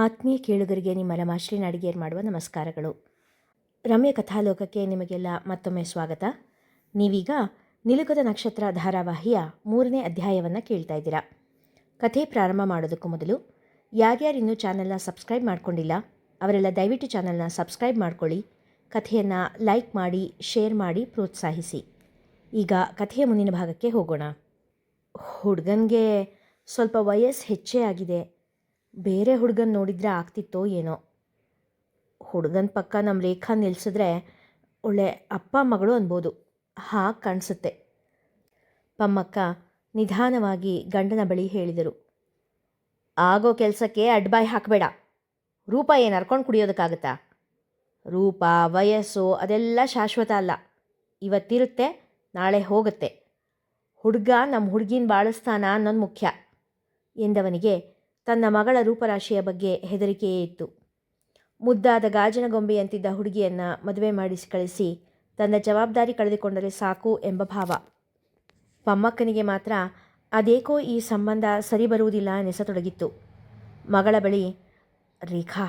ಆತ್ಮೀಯ ಕೇಳುಗರಿಗೆ ನಿಮ್ಮ ರಮಾಶ್ರೀ ನಾಡಿಗೇರ್ ಮಾಡುವ ನಮಸ್ಕಾರಗಳು. ರಮ್ಯ ಕಥಾಲೋಕಕ್ಕೆ ನಿಮಗೆಲ್ಲ ಮತ್ತೊಮ್ಮೆ ಸ್ವಾಗತ. ನೀವೀಗ ನಿಲುಕದ ನಕ್ಷತ್ರ ಧಾರಾವಾಹಿಯ 3ನೇ ಅಧ್ಯಾಯವನ್ನು ಕೇಳ್ತಾ ಇದ್ದೀರಾ. ಕಥೆ ಪ್ರಾರಂಭ ಮಾಡೋದಕ್ಕೂ ಮೊದಲು ಯಾರ್ಯಾರಿನ್ನೂ ಚಾನಲ್ನ ಸಬ್ಸ್ಕ್ರೈಬ್ ಮಾಡ್ಕೊಂಡಿಲ್ಲ ಅವರೆಲ್ಲ ದಯವಿಟ್ಟು ಚಾನಲ್ನ ಸಬ್ಸ್ಕ್ರೈಬ್ ಮಾಡ್ಕೊಳ್ಳಿ, ಕಥೆಯನ್ನು ಲೈಕ್ ಮಾಡಿ, ಶೇರ್ ಮಾಡಿ, ಪ್ರೋತ್ಸಾಹಿಸಿ. ಈಗ ಕಥೆಯ ಮುಂದಿನ ಭಾಗಕ್ಕೆ ಹೋಗೋಣ. ಹುಡುಗನಿಗೆ ಸ್ವಲ್ಪ ವಯಸ್ಸು ಹೆಚ್ಚೇ ಆಗಿದೆ. ಬೇರೆ ಹುಡುಗನ ನೋಡಿದರೆ ಆಗ್ತಿತ್ತೋ ಏನೋ. ಹುಡುಗನ ಪಕ್ಕ ನಮ್ಮ ರೇಖಾ ನಿಲ್ಲಿಸಿದ್ರೆ ಒಳ್ಳೆ ಅಪ್ಪ ಮಗಳು ಅನ್ಬೋದು, ಹಾಗೆ ಕಾಣಿಸುತ್ತೆ. ಪಮ್ಮಕ್ಕ ನಿಧಾನವಾಗಿ ಗಂಡನ ಬಳಿ ಹೇಳಿದರು. ಆಗೋ ಕೆಲಸಕ್ಕೆ ಅಡ್ಡಬಾಯಿ ಹಾಕಬೇಡ. ರೂಪ ಏನು ಹರ್ಕೊಂಡು ಕುಡಿಯೋದಕ್ಕಾಗತ್ತಾ? ರೂಪ ವಯಸ್ಸು ಅದೆಲ್ಲ ಶಾಶ್ವತ ಅಲ್ಲ. ಇವತ್ತಿರುತ್ತೆ, ನಾಳೆ ಹೋಗುತ್ತೆ. ಹುಡುಗ ನಮ್ಮ ಹುಡುಗಿನ ಬಾಳಿಸ್ತಾನ ಅನ್ನೋದು ಮುಖ್ಯ ಎಂದವನಿಗೆ ತನ್ನ ಮಗಳ ರೂಪರಾಶಿಯ ಬಗ್ಗೆ ಹೆದರಿಕೆಯೇ ಇತ್ತು. ಮುದ್ದಾದ ಗಾಜಿನ ಗೊಂಬೆಯಂತಿದ್ದ ಹುಡುಗಿಯನ್ನು ಮದುವೆ ಮಾಡಿಸಿ ಕಳಿಸಿ ತನ್ನ ಜವಾಬ್ದಾರಿ ಕಳೆದುಕೊಂಡರೆ ಸಾಕು ಎಂಬ ಭಾವ. ಪಮ್ಮಕ್ಕನಿಗೆ ಮಾತ್ರ ಅದೇಕೋ ಈ ಸಂಬಂಧ ಸರಿ ಬರುವುದಿಲ್ಲ ಎನಿಸತೊಡಗಿತ್ತು. ಮಗಳ ಬಳಿ, ರೇಖಾ,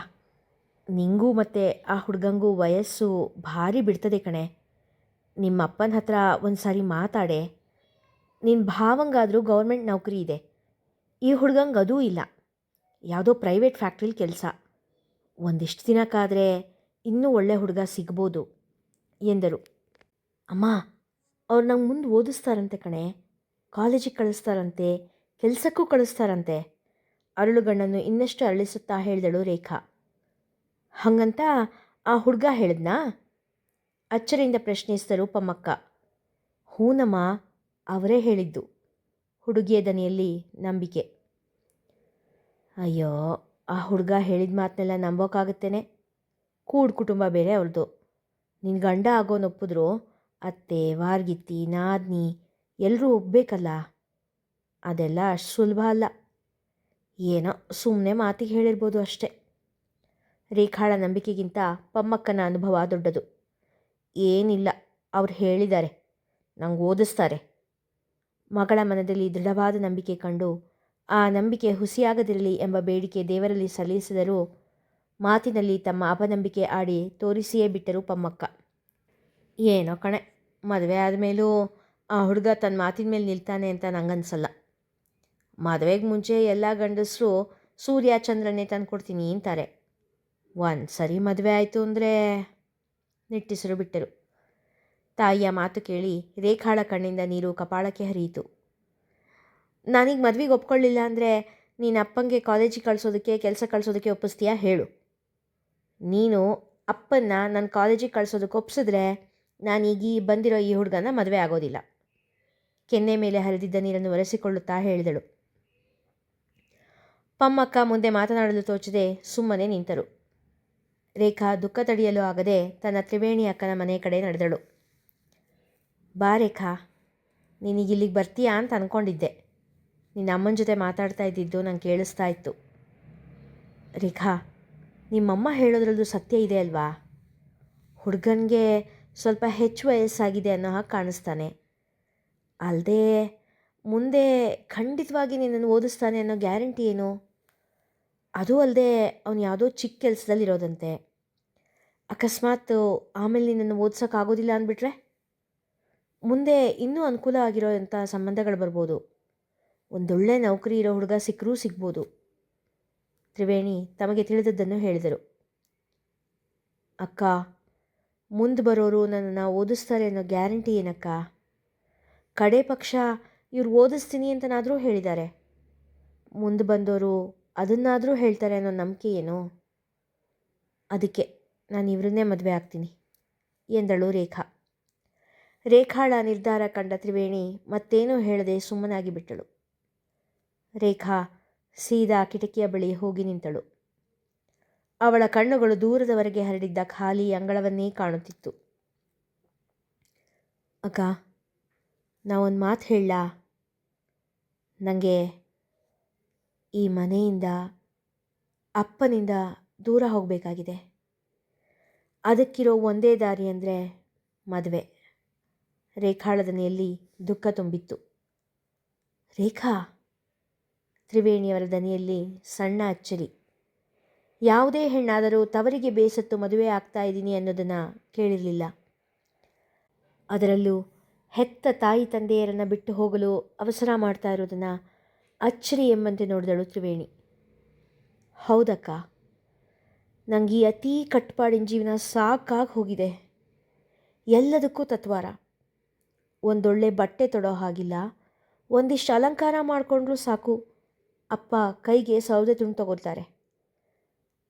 ನಿಂಗೂ ಮತ್ತು ಆ ಹುಡುಗಂಗೂ ವಯಸ್ಸು ಭಾರಿ ಬಿಡ್ತದೆ ಕಣೆ. ನಿಮ್ಮಪ್ಪನ ಹತ್ರ ಒಂದು ಸಾರಿ ಮಾತಾಡೆ. ನಿನ್ನ ಭಾವಂಗಾದರೂ ಗೌರ್ಮೆಂಟ್ ನೌಕರಿ ಇದೆ, ಈ ಹುಡುಗಂಗೆ ಅದೂ ಇಲ್ಲ. ಯಾವುದೋ ಪ್ರೈವೇಟ್ ಫ್ಯಾಕ್ಟ್ರಿಲಿ ಕೆಲಸ. ಒಂದಿಷ್ಟು ದಿನಕ್ಕಾದರೆ ಇನ್ನೂ ಒಳ್ಳೆ ಹುಡುಗ ಸಿಗ್ಬೋದು ಎಂದರು. ಅಮ್ಮ, ಅವ್ರು ನಂಗೆ ಮುಂದೆ ಓದಿಸ್ತಾರಂತೆ ಕಣೆ, ಕಾಲೇಜಿಗೆ ಕಳಿಸ್ತಾರಂತೆ, ಕೆಲಸಕ್ಕೂ ಕಳಿಸ್ತಾರಂತೆ. ಅರಳುಗಣ್ಣನ್ನು ಇನ್ನಷ್ಟು ಅರಳಿಸುತ್ತಾ ಹೇಳಿದಳು ರೇಖಾ. ಹಾಗಂತ ಆ ಹುಡುಗ ಹೇಳಿದ್ನಾ? ಅಚ್ಚರಿಯಿಂದ ಪ್ರಶ್ನಿಸಿದರು ಪಮ್ಮಕ್ಕ. ಹೂನಮ್ಮ, ಅವರೇ ಹೇಳಿದ್ದು. ಹುಡುಗಿಯ ದನಿಯಲ್ಲಿ ನಂಬಿಕೆ. ಅಯ್ಯೋ, ಆ ಹುಡುಗ ಹೇಳಿದ ಮಾತನ್ನೆಲ್ಲ ನಂಬೋಕ್ಕಾಗುತ್ತೇನೆ? ಕೂಡು ಕುಟುಂಬ ಬೇರೆ ಅವ್ರದ್ದು. ನಿನ್ನ ಗಂಡ ಆಗೋನೊಪ್ಪಿದ್ರು ಅತ್ತೆ, ವಾರ್ಗಿತ್ತಿ, ನಾದ್ನಿ ಎಲ್ಲರೂ ಒಪ್ಪಬೇಕಲ್ಲ. ಅದೆಲ್ಲ ಅಷ್ಟು ಸುಲಭ ಅಲ್ಲ. ಏನೋ ಸುಮ್ಮನೆ ಮಾತಿಗೆ ಹೇಳಿರ್ಬೋದು ಅಷ್ಟೆ. ರೇಖಾಳ ನಂಬಿಕೆಗಿಂತ ಪಮ್ಮಕ್ಕನ ಅನುಭವ ದೊಡ್ಡದು. ಏನಿಲ್ಲ, ಅವ್ರು ಹೇಳಿದ್ದಾರೆ, ನಂಗೆ ಓದಿಸ್ತಾರೆ. ಮಗಳ ಮನದಲ್ಲಿ ದೃಢವಾದ ನಂಬಿಕೆ ಕಂಡು ಆ ನಂಬಿಕೆ ಹುಸಿಯಾಗದಿರಲಿ ಎಂಬ ಬೇಡಿಕೆ ದೇವರಲ್ಲಿ ಸಲ್ಲಿಸಿದರೂ ಮಾತಿನಲ್ಲಿ ತಮ್ಮ ಅಪನಂಬಿಕೆ ಆಡಿ ತೋರಿಸಿಯೇ ಬಿಟ್ಟರು ಪಮ್ಮಕ್ಕ. ಏನೋ ಕಣೆ, ಮದುವೆ ಆದಮೇಲೂ ಆ ಹುಡುಗ ತನ್ನ ಮಾತಿನ ಮೇಲೆ ನಿಲ್ತಾನೆ ಅಂತ ನಂಗನ್ಸಲ್ಲ. ಮದುವೆಗೆ ಮುಂಚೆ ಎಲ್ಲ ಗಂಡಸರು ಸೂರ್ಯ ಚಂದ್ರನೇ ತಂದು ಕೊಡ್ತೀನಿ ಅಂತಾರೆ. ಒಂದು ಸರಿ ಮದುವೆ ಆಯಿತು ಅಂದರೆ ನಿಟ್ಟಿಸರು ಬಿಟ್ಟರು. ತಾಯಿಯ ಮಾತು ಕೇಳಿ ರೇಖಾಳ ಕಣ್ಣಿಂದ ನೀರು ಕಪಾಳಕ್ಕೆ ಹರಿಯಿತು. ನಾನೀಗ ಮದುವೆಗೆ ಒಪ್ಕೊಳ್ಳಿಲ್ಲ ಅಂದರೆ ನೀನು ಅಪ್ಪಂಗೆ ಕಾಲೇಜಿಗೆ ಕಳಿಸೋದಕ್ಕೆ, ಕೆಲಸ ಕಳಿಸೋದಕ್ಕೆ ಒಪ್ಪಿಸ್ತೀಯಾ ಹೇಳು? ನೀನು ಅಪ್ಪನ್ನ ನನ್ನ ಕಾಲೇಜಿಗೆ ಕಳಿಸೋದಕ್ಕೆ ಒಪ್ಪಿಸಿದ್ರೆ ನಾನೀಗ ಬಂದಿರೋ ಈ ಹುಡುಗನ ಮದುವೆ ಆಗೋದಿಲ್ಲ. ಕೆನ್ನೆ ಮೇಲೆ ಹರಿದಿದ್ದ ನೀರನ್ನು ಒರೆಸಿಕೊಳ್ಳುತ್ತಾ ಹೇಳಿದಳು. ಪಮ್ಮಕ್ಕ ಮುಂದೆ ಮಾತನಾಡಲು ತೋಚದೆ ಸುಮ್ಮನೆ ನಿಂತರು. ರೇಖಾ ದುಃಖ ತಡೆಯಲು ಆಗದೆ ತನ್ನ ತ್ರಿವೇಣಿ ಅಕ್ಕನ ಮನೆ ಕಡೆ ನಡೆದಳು. ಬಾ ರೇಖಾ, ನೀನೀಗ ಇಲ್ಲಿಗೆ ಬರ್ತೀಯಾ ಅಂತ ಅಂದ್ಕೊಂಡಿದ್ದೆ. ನಿನ್ನ ಅಮ್ಮನ ಜೊತೆ ಮಾತಾಡ್ತಾ ಇದ್ದಿದ್ದು ನಂಗೆ ಕೇಳಿಸ್ತಾ ಇತ್ತು. ರೇಖಾ, ನಿಮ್ಮಮ್ಮ ಹೇಳೋದ್ರಲ್ಲೂ ಸತ್ಯ ಇದೆ ಅಲ್ವಾ? ಹುಡುಗನಿಗೆ ಸ್ವಲ್ಪ ಹೆಚ್ಚು ವಯಸ್ಸಾಗಿದೆ ಅನ್ನೋ ಹಾಗೆ ಕಾಣಿಸ್ತಾನೆ. ಅಲ್ಲದೆ ಮುಂದೆ ಖಂಡಿತವಾಗಿ ನಿನ್ನನ್ನು ಓದಿಸ್ತಾನೆ ಅನ್ನೋ ಗ್ಯಾರಂಟಿ ಏನು? ಅದೂ ಅಲ್ಲದೆ ಅವನು ಯಾವುದೋ ಚಿಕ್ಕ ಕೆಲಸದಲ್ಲಿರೋದಂತೆ. ಅಕಸ್ಮಾತ್ ಆಮೇಲೆ ನಿನ್ನನ್ನು ಓದಿಸೋಕ್ಕಾಗೋದಿಲ್ಲ ಅಂದ್ಬಿಟ್ರೆ ಮುಂದೆ ಇನ್ನೂ ಅನುಕೂಲ ಆಗಿರೋಂಥ ಸಂಬಂಧಗಳು ಬರ್ಬೋದು. ಒಂದೊಳ್ಳೆ ನೌಕರಿ ಇರೋ ಹುಡುಗ ಸಿಕ್ಕರೂ ಸಿಗ್ಬೋದು. ತ್ರಿವೇಣಿ ತಮಗೆ ತಿಳಿದದ್ದನ್ನು ಹೇಳಿದರು. ಅಕ್ಕ, ಮುಂದೆ ಬರೋರು ನನ್ನನ್ನು ಓದಿಸ್ತಾರೆ ಅನ್ನೋ ಗ್ಯಾರಂಟಿ ಏನಕ್ಕ? ಕಡೆ ಪಕ್ಷ ಇವ್ರು ಓದಿಸ್ತೀನಿ ಅಂತನಾದರೂ ಹೇಳಿದ್ದಾರೆ. ಮುಂದೆ ಬಂದವರು ಅದನ್ನಾದರೂ ಹೇಳ್ತಾರೆ ಅನ್ನೋ ನಂಬಿಕೆ ಏನು? ಅದಕ್ಕೆ ನಾನು ಇವರನ್ನೇ ಮದುವೆ ಆಗ್ತೀನಿ ಎಂದಳು ರೇಖಾ. ರೇಖಾಳ ನಿರ್ಧಾರ ಕಂಡ ತ್ರಿವೇಣಿ ಮತ್ತೇನೂ ಹೇಳದೆ ಸುಮ್ಮನಾಗಿ ಬಿಟ್ಟಳು. ರೇಖಾ ಸೀದಾ ಕಿಟಕಿಯ ಬಳಿ ಹೋಗಿ ನಿಂತಳು. ಅವಳ ಕಣ್ಣುಗಳು ದೂರದವರೆಗೆ ಹರಡಿದ್ದ ಖಾಲಿ ಅಂಗಳವನ್ನೇ ಕಾಣುತ್ತಿತ್ತು. ಅಕ್ಕ, ನಾವೊಂದು ಮಾತು ಹೇಳಲಾ? ನನಗೆ ಈ ಮನೆಯಿಂದ, ಅಪ್ಪನಿಂದ ದೂರ ಹೋಗಬೇಕಾಗಿದೆ. ಅದಕ್ಕಿರೋ ಒಂದೇ ದಾರಿ ಅಂದರೆ ಮದುವೆ. ರೇಖಾಳ ದನಿಯಲ್ಲಿ ದುಃಖ ತುಂಬಿತ್ತು. ರೇಖಾ, ತ್ರಿವೇಣಿಯವರ ದನಿಯಲ್ಲಿ ಸಣ್ಣ ಅಚ್ಚರಿ. ಯಾವುದೇ ಹೆಣ್ಣಾದರೂ ತವರಿಗೆ ಬೇಸತ್ತು ಮದುವೆ ಆಗ್ತಾ ಇದ್ದೀನಿ ಅನ್ನೋದನ್ನು ಕೇಳಿರಲಿಲ್ಲ. ಅದರಲ್ಲೂ ಹೆತ್ತ ತಾಯಿ ತಂದೆಯರನ್ನು ಬಿಟ್ಟು ಹೋಗಲು ಅವಸರ ಮಾಡ್ತಾ ಇರೋದನ್ನು ಅಚ್ಚರಿ ಎಂಬಂತೆ ನೋಡಿದಳು ತ್ರಿವೇಣಿ. ಹೌದಕ್ಕ, ನನಗೆ ಈ ಅತೀ ಕಟ್ಟುಪಾಡಿನ ಜೀವನ ಸಾಕಾಗಿ ಹೋಗಿದೆ. ಎಲ್ಲದಕ್ಕೂ ತತ್ವಾರ. ಒಂದೊಳ್ಳೆ ಬಟ್ಟೆ ತೊಡೋ ಹಾಗಿಲ್ಲ, ಒಂದಿಷ್ಟು ಅಲಂಕಾರ ಮಾಡಿಕೊಂಡ್ರೂ ಸಾಕು ಅಪ್ಪ ಕೈಗೆ ಸೌದೆ ತುಂಡು ತಗೊಳ್ತಾರೆ.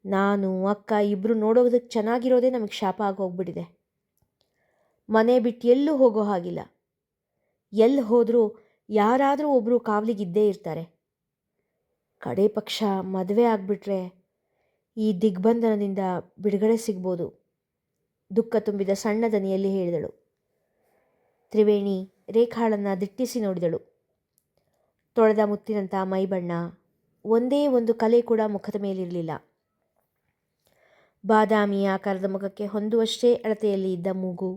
ನಾನು ಅಕ್ಕ ಇಬ್ಬರು ನೋಡೋದಕ್ಕೆ ಚೆನ್ನಾಗಿರೋದೇ ನಮಗೆ ಶಾಪ ಆಗೋಗ್ಬಿಟ್ಟಿದೆ. ಮನೆ ಬಿಟ್ಟು ಎಲ್ಲೂ ಹೋಗೋ ಹಾಗಿಲ್ಲ. ಎಲ್ಲಿ ಹೋದರೂ ಯಾರಾದರೂ ಒಬ್ಬರು ಕಾವಲಿಗಿದ್ದೇ ಇರ್ತಾರೆ. ಕಡೆ ಪಕ್ಷ ಮದುವೆ ಆಗಿಬಿಟ್ರೆ ಈ ದಿಗ್ಬಂಧನದಿಂದ ಬಿಡುಗಡೆ ಸಿಗ್ಬೋದು, ದುಃಖ ತುಂಬಿದ ಸಣ್ಣ ದನಿಯಲ್ಲಿ ಹೇಳಿದಳು. ತ್ರಿವೇಣಿ ರೇಖಾಳನ್ನು ದಿಟ್ಟಿಸಿ ನೋಡಿದಳು. ತೊಳೆದ ಮುತ್ತಿನಂಥ ಮೈಬಣ್ಣ, ಒಂದೇ ಒಂದು ಕಲೆ ಕೂಡ ಮುಖದ ಮೇಲಿರಲಿಲ್ಲ. ಬಾದಾಮಿ ಆಕಾರದ ಮುಖಕ್ಕೆ ಹೊಂದುವಷ್ಟೇ ಅಳತೆಯಲ್ಲಿ ಇದ್ದ ಮೂಗು,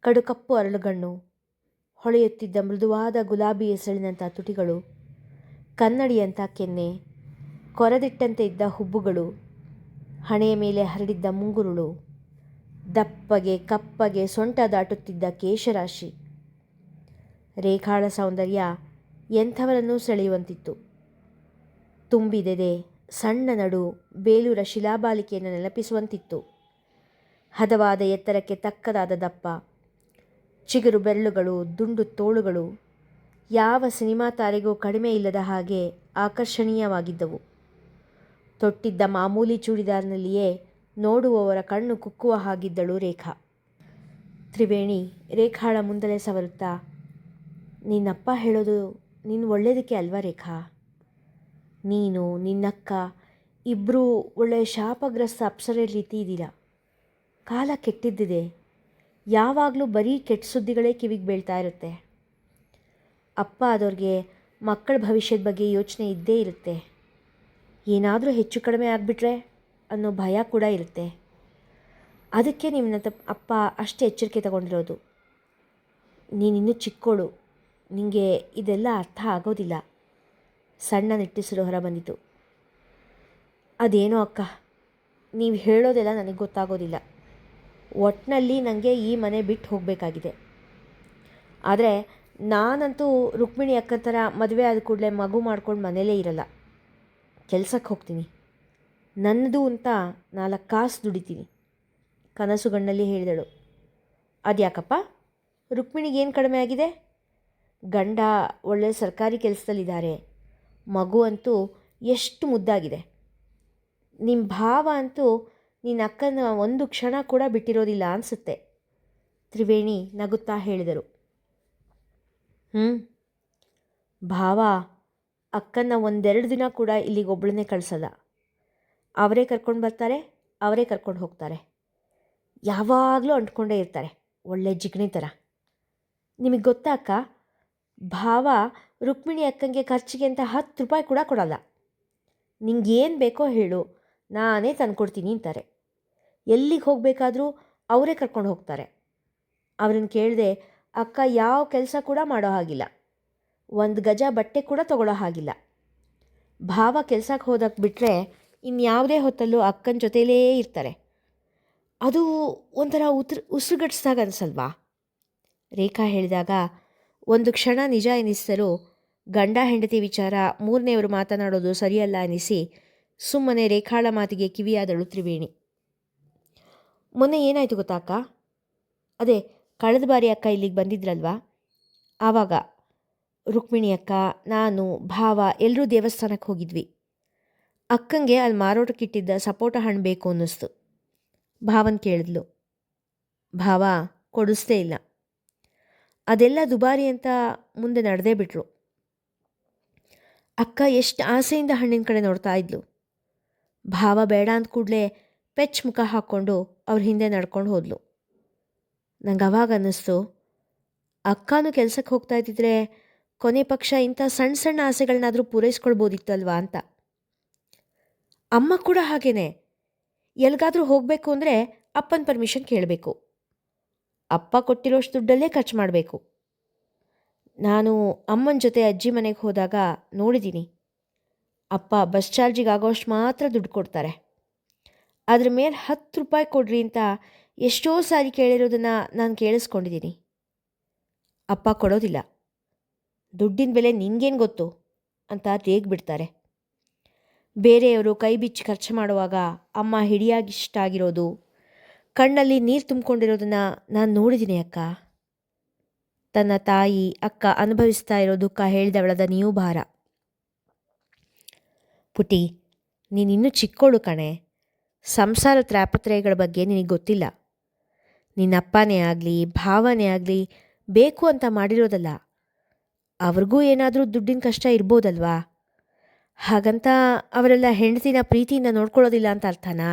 ಕಡುಕಪ್ಪು ಅರಳುಗಣ್ಣು, ಹೊಳೆಯುತ್ತಿದ್ದ ಮೃದುವಾದ ಗುಲಾಬಿ ಎಸಳಿನಂಥ ತುಟಿಗಳು, ಕನ್ನಡಿಯಂಥ ಕೆನ್ನೆ, ಕೊರೆದಿಟ್ಟಂತೆ ಇದ್ದ ಹುಬ್ಬುಗಳು, ಹಣೆಯ ಮೇಲೆ ಹರಡಿದ್ದ ಮುಂಗುರುಳು, ದಪ್ಪಗೆ ಕಪ್ಪಗೆ ಸೊಂಟ ದಾಟುತ್ತಿದ್ದ ಕೇಶರಾಶಿ. ರೇಖಾಳ ಸೌಂದರ್ಯ ಎಂಥವರನ್ನೂ ಸೆಳೆಯುವಂತಿತ್ತು. ತುಂಬಿದೆದೆ, ಸಣ್ಣ ನಡು, ಬೇಲೂರ ಶಿಲಾಬಾಲಿಕೆಯನ್ನು ನೆನಪಿಸುವಂತಿತ್ತು. ಹದವಾದ ಎತ್ತರಕ್ಕೆ ತಕ್ಕದಾದ ದಪ್ಪ, ಚಿಗುರು ಬೆರಳುಗಳು, ದುಂಡು ತೋಳುಗಳು ಯಾವ ಸಿನಿಮಾ ತಾರೆಗೂ ಕಡಿಮೆ ಇಲ್ಲದ ಹಾಗೆ ಆಕರ್ಷಣೀಯವಾಗಿದ್ದವು. ತೊಟ್ಟಿದ್ದ ಮಾಮೂಲಿ ಚೂಡಿದಾರ್ನಲ್ಲಿಯೇ ನೋಡುವವರ ಕಣ್ಣು ಕುಕ್ಕುವ ಹಾಗಿದ್ದಳು ರೇಖಾ. ತ್ರಿವೇಣಿ ರೇಖಾಳ ಮುಂದಲೇ ಸವರುತ್ತಾ, ನಿನ್ನಪ್ಪ ಹೇಳೋದು ನಿನ್ನ ಒಳ್ಳೆಯದಕ್ಕೆ ಅಲ್ವಾ ರೇಖಾ? ನೀನು ನಿನ್ನಕ್ಕ ಇಬ್ಬರೂ ಒಳ್ಳೆಯ ಶಾಪಗ್ರಸ್ತ ಅಪ್ಸರೆ ರೀತಿ ಇದ್ದೀರ. ಕಾಲ ಕೆಟ್ಟಿದ್ದಿದೆ, ಯಾವಾಗಲೂ ಬರೀ ಕೆಟ್ಟ ಸುದ್ದಿಗಳೇ ಕಿವಿಗೆ ಬೀಳ್ತಾ ಇರುತ್ತೆ. ಅಪ್ಪ ಆದವ್ರಿಗೆ ಮಕ್ಕಳ ಭವಿಷ್ಯದ ಬಗ್ಗೆ ಯೋಚನೆ ಇದ್ದೇ ಇರುತ್ತೆ. ಏನಾದರೂ ಹೆಚ್ಚು ಕಡಿಮೆ ಆಗಿಬಿಟ್ರೆ ಅನ್ನೋ ಭಯ ಕೂಡ ಇರುತ್ತೆ. ಅದಕ್ಕೆ ನಿಮ್ಮನ್ನ ಅಪ್ಪ ಅಷ್ಟು ಎಚ್ಚರಿಕೆ ತಗೊಂಡಿರೋದು. ನೀನಿನ್ನೂ ಚಿಕ್ಕೋಳು, ನಿನಗೆ ಇದೆಲ್ಲ ಅರ್ಥ ಆಗೋದಿಲ್ಲ. ಸಣ್ಣ ನಿಟ್ಟುಸಿರು ಹೊರ ಬಂದಿತು. ಅದೇನೋ ಅಕ್ಕ, ನೀವು ಹೇಳೋದೆಲ್ಲ ನನಗೆ ಗೊತ್ತಾಗೋದಿಲ್ಲ. ಒಟ್ಟಿನಲ್ಲಿ ನನಗೆ ಈ ಮನೆ ಬಿಟ್ಟು ಹೋಗಬೇಕಾಗಿದೆ. ಆದರೆ ನಾನಂತೂ ರುಕ್ಮಿಣಿ ಅಕ್ಕ ಥರ ಮದುವೆ ಆದ ಕೂಡಲೇ ಮಗು ಮಾಡ್ಕೊಂಡು ಮನೇಲೇ ಇರಲ್ಲ. ಕೆಲಸಕ್ಕೆ ಹೋಗ್ತೀನಿ, ನನ್ನದು ಅಂತ 4 ಕಾಸು ದುಡಿತೀನಿ, ಕನಸುಗಣ್ಣಲ್ಲಿ ಹೇಳಿದಳು. ಅದ್ಯಾಕಪ್ಪ, ರುಕ್ಮಿಣಿಗೇನು ಕಡಿಮೆ ಆಗಿದೆ? ಗಂಡ ಒಳ್ಳೆ ಸರ್ಕಾರಿ ಕೆಲಸದಲ್ಲಿದ್ದಾರೆ, ಮಗು ಅಂತೂ ಎಷ್ಟು ಮುದ್ದಾಗಿದೆ. ನಿಮ್ಮ ಭಾವ ಅಂತೂ ನಿನ್ನ ಅಕ್ಕನ ಒಂದು ಕ್ಷಣ ಕೂಡ ಬಿಟ್ಟಿರೋದಿಲ್ಲ ಅನಿಸುತ್ತೆ, ತ್ರಿವೇಣಿ ನಗುತ್ತಾ ಹೇಳಿದರು. ಭಾವ ಅಕ್ಕನ್ನ 1-2 ದಿನ ಕೂಡ ಇಲ್ಲಿಗೊಬ್ಬಳನ್ನೇ ಕಳಿಸಲ್ಲ. ಅವರೇ ಕರ್ಕೊಂಡು ಬರ್ತಾರೆ, ಅವರೇ ಕರ್ಕೊಂಡು ಹೋಗ್ತಾರೆ. ಯಾವಾಗಲೂ ಅಂಟ್ಕೊಂಡೇ ಇರ್ತಾರೆ, ಒಳ್ಳೆ ಜಿಗಣಿ ಥರ. ನಿಮಗೆ ಗೊತ್ತಾ ಅಕ್ಕ, ಭಾವ ರುಕ್ಮಿಣಿ ಅಕ್ಕಂಗೆ ಖರ್ಚಿಗೆ ಅಂತ 10 ರೂಪಾಯಿ ಕೂಡ ಕೊಡಲ್ಲ. ನಿಂಗೇನು ಬೇಕೋ ಹೇಳು, ನಾನೇ ತಂದುಕೊಡ್ತೀನಿ ಅಂತಾರೆ. ಎಲ್ಲಿಗೆ ಹೋಗಬೇಕಾದ್ರೂ ಅವರೇ ಕರ್ಕೊಂಡು ಹೋಗ್ತಾರೆ. ಅವ್ರನ್ನ ಕೇಳದೆ ಅಕ್ಕ ಯಾವ ಕೆಲಸ ಕೂಡ ಮಾಡೋ ಹಾಗಿಲ್ಲ, 1 ಗಜ ಬಟ್ಟೆ ಕೂಡ ತೊಗೊಳ್ಳೋ ಹಾಗಿಲ್ಲ. ಭಾವ ಕೆಲಸಕ್ಕೆ ಹೋದಕ್ಕೆ ಬಿಟ್ಟರೆ ಇನ್ಯಾವುದೇ ಹೊತ್ತಲ್ಲೂ ಅಕ್ಕನ ಜೊತೆಲೇ ಇರ್ತಾರೆ. ಅದು ಒಂಥರ ಉಸಿರುಗಟ್ಟಿಸ್ದಾಗ ಅನಿಸಲ್ವಾ? ರೇಖಾ ಹೇಳಿದಾಗ ಒಂದು ಕ್ಷಣ ನಿಜ ಎನಿಸಿದರೂ ಗಂಡ ಹೆಂಡತಿ ವಿಚಾರ 3ನೇವರು ಮಾತನಾಡೋದು ಸರಿಯಲ್ಲ ಅನಿಸಿ ಸುಮ್ಮನೆ ರೇಖಾಳ ಮಾತಿಗೆ ಕಿವಿಯಾದಳು ತ್ರಿವೇಣಿ. ಮೊನ್ನೆ ಏನಾಯಿತು ಗೊತ್ತಾ ಅಕ್ಕ? ಅದೇ ಕಳೆದ ಬಾರಿ ಅಕ್ಕ ಇಲ್ಲಿಗೆ ಬಂದಿದ್ರಲ್ವಾ, ಆವಾಗ ರುಕ್ಮಿಣಿ ಅಕ್ಕ, ನಾನು, ಭಾವ ಎಲ್ಲರೂ ದೇವಸ್ಥಾನಕ್ಕೆ ಹೋಗಿದ್ವಿ. ಅಕ್ಕಂಗೆ ಅಲ್ಲಿ ಮಾರೋಟಕ್ಕಿಟ್ಟಿದ್ದ ಸಪೋಟ ಹಣ್ಣು ಬೇಕು ಅನ್ನಿಸ್ತು. ಭಾವನ ಕೇಳಿದ್ಲು. ಭಾವ ಕೊಡಿಸ್ಲೇ ಇಲ್ಲ. ಅದೆಲ್ಲ ದುಬಾರಿ ಅಂತ ಮುಂದೆ ನಡೆದೇ ಬಿಟ್ರು. ಅಕ್ಕ ಎಷ್ಟು ಆಸೆಯಿಂದ ಹಣ್ಣಿನ ಕಡೆ ನೋಡ್ತಾ ಇದ್ಲು. ಭಾವ ಬೇಡ ಅಂದ ಕೂಡಲೇ ಪೆಚ್ ಮುಖ ಹಾಕ್ಕೊಂಡು ಅವ್ರ ಹಿಂದೆ ನಡ್ಕೊಂಡು ಹೋದ್ಲು. ನಂಗೆ ಅವಾಗ ಅನ್ನಿಸ್ತು, ಅಕ್ಕನೂ ಕೆಲಸಕ್ಕೆ ಹೋಗ್ತಾ ಇದ್ದಿದ್ರೆ ಕೊನೆ ಪಕ್ಷ ಇಂಥ ಸಣ್ಣ ಸಣ್ಣ ಆಸೆಗಳನ್ನಾದರೂ ಪೂರೈಸ್ಕೊಳ್ಬೋದಿತ್ತಲ್ವಾ ಅಂತ. ಅಮ್ಮ ಕೂಡ ಹಾಗೇನೆ, ಎಲ್ಲಿಗಾದರೂ ಹೋಗಬೇಕು ಅಂದರೆ ಅಪ್ಪನ ಪರ್ಮಿಷನ್ ಕೇಳಬೇಕು, ಅಪ್ಪ ಕೊಟ್ಟಿರೋಷ್ಟು ದುಡ್ಡಲ್ಲೇ ಖರ್ಚು ಮಾಡಬೇಕು. ನಾನು ಅಮ್ಮನ ಜೊತೆ ಅಜ್ಜಿ ಮನೆಗೆ ಹೋದಾಗ ನೋಡಿದ್ದೀನಿ, ಅಪ್ಪ ಬಸ್ ಚಾರ್ಜಿಗೆ ಆಗೋಷ್ಟು ಮಾತ್ರ ದುಡ್ಡು ಕೊಡ್ತಾರೆ. ಅದ್ರ ಮೇಲೆ 10 ರೂಪಾಯಿ ಕೊಡ್ರಿ ಅಂತ ಎಷ್ಟೋ ಸಾರಿ ಕೇಳಿರೋದನ್ನು ನಾನು ಕೇಳಿಸ್ಕೊಂಡಿದ್ದೀನಿ. ಅಪ್ಪ ಕೊಡೋದಿಲ್ಲ. ದುಡ್ಡಿನ ಬೆಲೆ ನಿನಗೇನು ಗೊತ್ತು ಅಂತ ರೇಗ್ಬಿಡ್ತಾರೆ. ಬೇರೆಯವರು ಕೈ ಬಿಚ್ಚಿ ಖರ್ಚು ಮಾಡುವಾಗ ಅಮ್ಮ ಹಿಡಿಯಾಗಿಷ್ಟಾಗಿರೋದು, ಕಣ್ಣಲ್ಲಿ ನೀರು ತುಂಬಿಕೊಂಡಿರೋದನ್ನು ನಾನು ನೋಡಿದ್ದೀನಿ ಅಕ್ಕ. ತನ್ನ ತಾಯಿ ಅಕ್ಕ ಅನುಭವಿಸ್ತಾ ಇರೋ ದುಃಖ ಹೇಳಿದವಳದ ನೀವು ಭಾರ. ಪುಟಿ, ನೀನಿನ್ನೂ ಚಿಕ್ಕೋಳು ಕಣೆ. ಸಂಸಾರ ತ್ರಾಪತ್ರಯಗಳ ಬಗ್ಗೆ ನಿನಗೆ ಗೊತ್ತಿಲ್ಲ. ನಿನ್ನಪ್ಪನೇ ಆಗಲಿ ಭಾವನೇ ಆಗಲಿ ಬೇಕು ಅಂತ ಮಾಡಿರೋದಲ್ಲ. ಅವ್ರಿಗೂ ಏನಾದರೂ ದುಡ್ಡಿನ ಕಷ್ಟ ಇರ್ಬೋದಲ್ವಾ? ಹಾಗಂತ ಅವರೆಲ್ಲ ಹೆಂಡತಿನ ಪ್ರೀತಿಯಿಂದ ನೋಡ್ಕೊಳ್ಳೋದಿಲ್ಲ ಅಂತ ಅರ್ಥನಾ?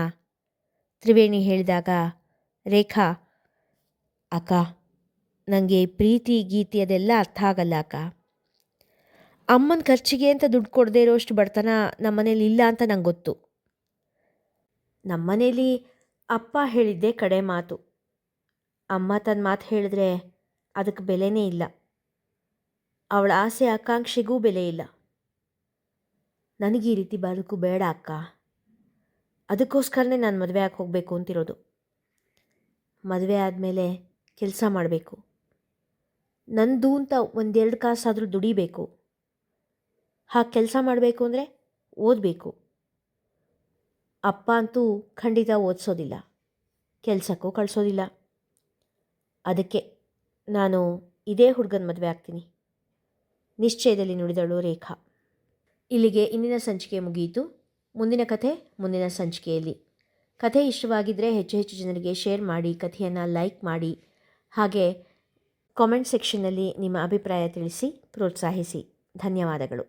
ತ್ರಿವೇಣಿ ಹೇಳಿದಾಗ ರೇಖಾ, ಅಕ್ಕ ನನಗೆ ಪ್ರೀತಿ ಗೀತಿ ಅದೆಲ್ಲ ಅರ್ಥ ಆಗಲ್ಲ ಅಕ್ಕ. ಅಮ್ಮನ ಖರ್ಚಿಗೆ ಅಂತ ದುಡ್ಡು ಕೊಡದೇ ಇರೋಷ್ಟು ಬಡತನ ನಮ್ಮನೇಲಿ ಇಲ್ಲ ಅಂತ ನಂಗೆ ಗೊತ್ತು. ನಮ್ಮನೇಲಿ ಅಪ್ಪ ಹೇಳಿದ್ದೇ ಕಡೆ ಮಾತು. ಅಮ್ಮ ತನ್ನ ಮಾತು ಹೇಳಿದ್ರೆ ಅದಕ್ಕೆ ಬೆಲೆನೇ ಇಲ್ಲ. ಅವಳ ಆಸೆ ಆಕಾಂಕ್ಷೆಗೂ ಬೆಲೆ ಇಲ್ಲ. ನನಗೆ ಈ ರೀತಿ ಬದುಕು ಬೇಡ ಅಕ್ಕ. ಅದಕ್ಕೋಸ್ಕರನೇ ನಾನು ಮದುವೆ ಆಗಿ ಹೋಗಬೇಕು ಅಂತಿರೋದು. ಮದುವೆ ಆದಮೇಲೆ ಕೆಲಸ ಮಾಡಬೇಕು. ನಂದು ಅಂತ 1-2 ಕಾಸಾದರೂ ದುಡಿಬೇಕು. ಹಾಗೆ ಕೆಲಸ ಮಾಡಬೇಕು ಅಂದರೆ ಓದಬೇಕು. ಅಪ್ಪ ಅಂತೂ ಖಂಡಿತ ಓದಿಸೋದಿಲ್ಲ, ಕೆಲಸಕ್ಕೂ ಕಳಿಸೋದಿಲ್ಲ. ಅದಕ್ಕೆ ನಾನು ಇದೇ ಹುಡುಗನ ಮದುವೆ ಆಗ್ತೀನಿ. ನಿಶ್ಚಯದಲ್ಲಿ ನುಡಿದಳು ರೇಖಾ. ಇಲ್ಲಿಗೆ ಇಂದಿನ ಸಂಚಿಕೆ ಮುಗಿಯಿತು. ಮುಂದಿನ ಕಥೆ ಮುಂದಿನ ಸಂಚಿಕೆಯಲ್ಲಿ. ಕಥೆ ಇಷ್ಟವಾಗಿದ್ದರೆ ಹೆಚ್ಚು ಜನರಿಗೆ ಶೇರ್ ಮಾಡಿ, ಕಥೆಯನ್ನು ಲೈಕ್ ಮಾಡಿ, ಹಾಗೆ ಕಾಮೆಂಟ್ ಸೆಕ್ಷನ್ನಲ್ಲಿ ನಿಮ್ಮ ಅಭಿಪ್ರಾಯ ತಿಳಿಸಿ ಪ್ರೋತ್ಸಾಹಿಸಿ. ಧನ್ಯವಾದಗಳು.